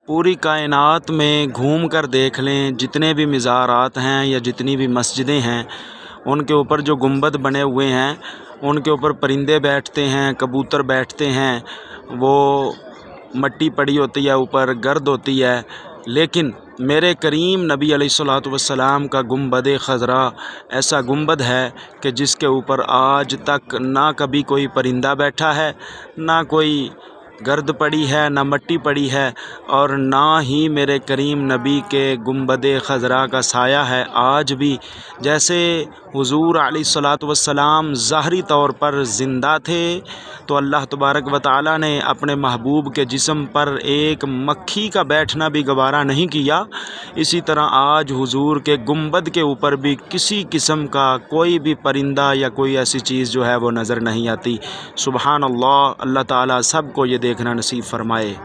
पूरी कायनात में घूम कर देख लें, जितने भी मज़ारात हैं या जितनी भी मस्जिदें हैं, उनके ऊपर जो गुंबद बने हुए हैं, उनके ऊपर परिंदे बैठते हैं, कबूतर बैठते हैं। वो मट्टी पड़ी होती है, ऊपर गर्द होती है, लेकिन मेरे करीम नबी अलैहिस्सलातु वस्सलाम का गुंबद खज़रा ऐसा गुंबद है कि जिसके ऊपर आज तक ना कभी कोई परिंदा बैठा है, ना कोई गर्द पड़ी है, ना मट्टी पड़ी है, और ना ही मेरे करीम नबी के गुंबद खज़रा का साया है आज भी। जैसे हुज़ूर अलैहिस्सलातु वस्सलाम ज़ाहरी तौर पर ज़िंदा थे तो अल्लाह तबारक व तआला ने अपने महबूब के जिस्म पर एक मक्खी का बैठना भी गवारा नहीं किया। इसी तरह आज हुज़ूर के गुंबद के ऊपर भी किसी किस्म का कोई भी परिंदा या कोई ऐसी चीज़ जो है वो नज़र नहीं आती। सुबहान अल्लाह। अल्लाह ताला सब को ये देखना नसीब फ़रमाए।